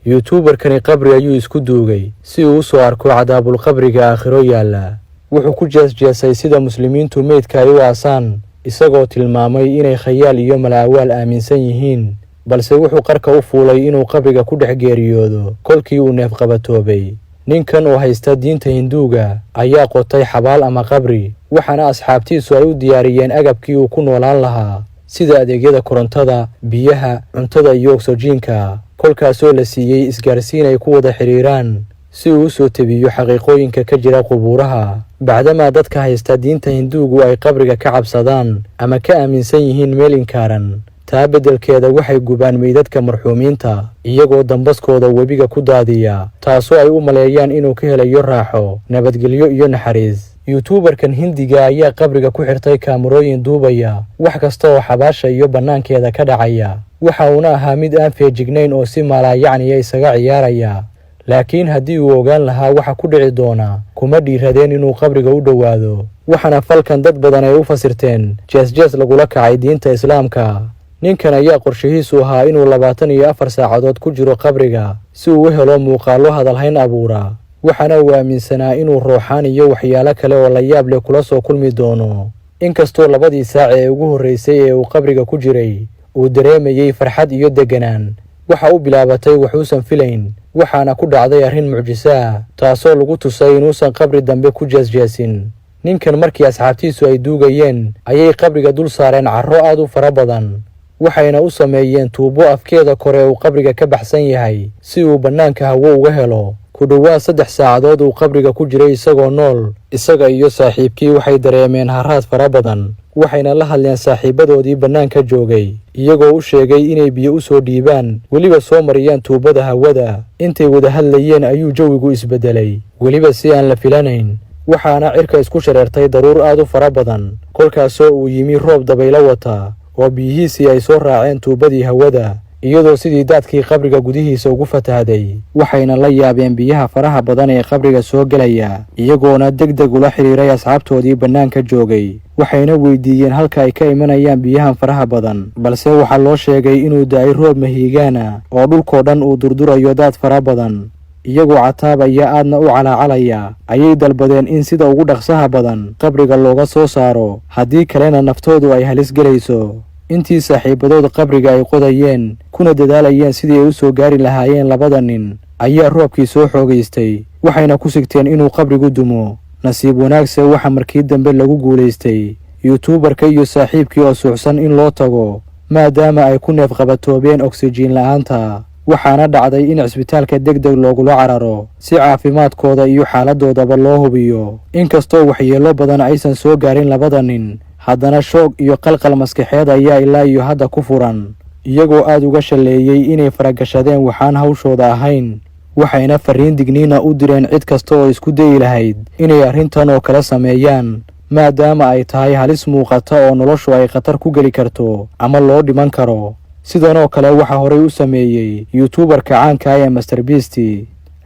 youtuberkani qabri ayuu isku duugay si uu u soo arko cadaabul qabriga aakhiro yaalla. wuxuu ku jeesjeesay sida muslimiintu meydka ay u aasaan, isagoo tilmaamay inay khayaal iyo malaawaal aaminsan yihiin, balse wuxuu qarka u fuulay inuu qabriga ku dhex geeriyoodo kolkii uu neefqabatoobay. ninkan oo haysta diinta hinduuga ayaa qotay xabaal ama qabri, waxaana asxaabtiisu ay u diyaariyeen agabkii uu ku noolaan lahaa sida adeegyada korontada, biyaha, cuntada iyo ogsojiinka, kolkaasoo la siiyey isgaarsiin ay ku wada xiriiraan si uu u soo tebiyo xaqiiqooyinka ka jira qubuuraha. bacdamaa dadka haysta diinta hinduugu ay qabriga ka cabsadaan ama ka aaminsan yihiin meel inkaaran, taa beddelkeeda waxay gubaan meydadka marxuumiinta iyagoo dambaskooda webiga ku daadiya, taasoo ay u maleeyaan inuu ka helayo raaxo, nabadgelyo iyo naxariis. youtuberkan hindiga ayaa qabriga ku xirtay kaamarooyin duubaya wax kasta oo xabaasha iyo bannaankeeda ka dhacaya, waxa uuna ahaa mid aan feejignayn oo si maalaayacniya isaga ciyaaraya. laakiin haddii uu ogaan lahaa waxa ku dhici doona, kuma dhiiradeen inuu qabriga u dhowaado. waxaana falkan dad badan ay u fasirteen jees-jees lagula kacay diinta islaamka. ninkan ayaa qorshihiisu ahaa inuu 24 saacadood ku jiro qabriga si uu u helo muuqaallo hadalhayn abuura, waxaana uu aaminsanaa inuu ruuxaan iyo waxyaalo kale oo la yaab leh kula soo kulmi doono. inkastoo 2 saac ee ugu horreysay ee uu qabriga ku jiray uu dareemayey farxad iyo deganaan, waxa uu bilaabatay waxuusan filayn, waxaana ku dhacday arrin mucjiso ah taasoo lagu tusay inuusan qabri dambe ku jeesjeesin. ninkan markii asxaabtiisu ay duugayeen ayay qabriga dul saareen carro aad u fara badan, waxayna u sameeyeen tuubo afkeeda kore uu qabriga ka baxsan yahay si uu bannaanka hawo uga helo. ku dhowaad 3 saacadood uu qabriga ku jiray isagoo nool. isaga iyo saaxiibkii waxay dareemeen haraad fara badan, waxayna la hadleen saaxiibadoodii bannaanka joogay iyagoo u sheegay inay biyo u soo dhiibaan, weliba soo mariyaan tuubada hawada. intay wada hadlayeen ayuu jawigu isbeddelay, weliba si aan la filanayn, waxaana cirka isku shareertay daruur aad u fara badan, kolkaasoo uu yimi roob dabaylo wata oo biyihiisii ay soo raaceen tuubadii hawada, iyadoo sidii daadkii qabriga gudihiisa ugu fatahday. waxayna la yaabeen biyaha faraha badan ee qabriga soo gelaya, iyagoona degdeg ula xiriiray asxaabtoodii bannaanka joogay. waxayna weydiiyeen halka ay ka imanayaan biyahan faraha badan, balse waxaa loo sheegay inuu da'ay roob mahiigaana oo dhulkoo dhan uu durdurayo daad fara badan. iyagoo cataabaya aadna u calaacalaya ayay dalbadeen in sida ugu dhaqsaha badan qabriga looga soo saaro, haddii kalena naftoodu ay halis gelayso. intii saaxiibadood qabriga ay qodayeen kuna dadaalayeen sidii ay u soo gaari lahaayeen 2 nin ayaa roobkii soo xoogaystay, waxayna ku sigteen inuu qabrigu dumo. nasiib wanaagse waxa markii dambe lagu guulaystay youtuberka iyo saaxiibkii oo suuxsan in loo tago, maadaama ay ku neefqabatoobeen oksijiin la'aanta. waxaana dhacday in cisbitaalka degdeg loogula cararo si caafimaadkooda iyo xaaladoodaba loo hubiyo. inkastoo waxyeello badan aysan soo gaarin 2 nin, haddana shoog iyo qalqal maskaxeed ayaa ilaa iyo hadda ku furan, iyagoo aad uga shalleeyey inay faragashadeen waxaan hawshooda ahayn. waxayna fariin digniina u direen cid kasta oo isku dayi lahayd inay arrintan oo kale sameeyaan, maadaama ay tahay halis muuqata oo noloshu ay khatar ku geli karto ama loo dhiman karo. sidanoo kale waxaa horay u sameeyey youtuberka caanka ee MrBeast,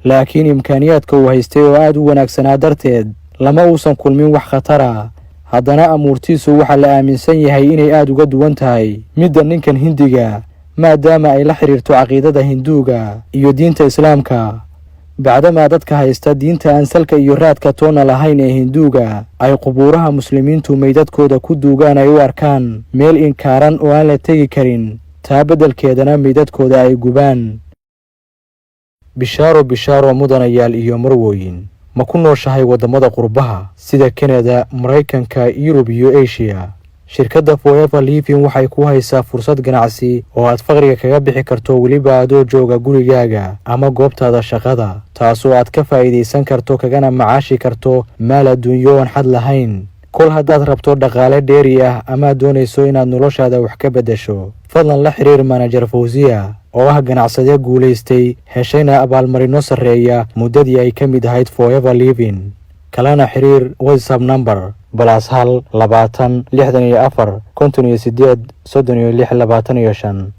laakiin imkaaniyaadka uu haystay oo aad u wanaagsanaa darteed lama uusan kulmin wax khatara. haddana amuurtiisu waxaa la aaminsan yahay inay aad uga duwan tahay midda ninkan hindiga, maadaama ay la xiriirto caqiidada hinduuga iyo diinta islaamka. bacdamaa dadka haysta diinta aan salka iyo raadka toona lahayn ee hinduuga ay qubuuraha muslimiintu meydadkooda ku duugaan ay u arkaan meel inkaaran oo aan la tegi karin, taa beddelkeedana meydadkooda ay gubaan. bishaaro mudanayaal iyo marwooyin, ma ku nooshahay waddamada qurbaha sida Kanada, Maraykanka, Yurub iyo Asia? shirkadda Forever Living waxay ku haysaa fursad ganacsi oo aad faqriga kaga bixi karto weliba adoo jooga gurigaaga ama goobtaada shaqada, taasoo aad ka faa'iidaysan karto kagana macaashi karto maal adduunyo aan xad lahayn. kol haddaad rabto dhaqaale dheeri ah ama doonayso inaad noloshaada wax ka beddesho, fadlan la xiriir manager Fawziya oo ah ganacsade guulaystay, heshayna abaalmarino sarreeya muddadii ay ka mid ahayd Forever Living. kalena xiriir WhatsApp number +1 20 64 58 36 25.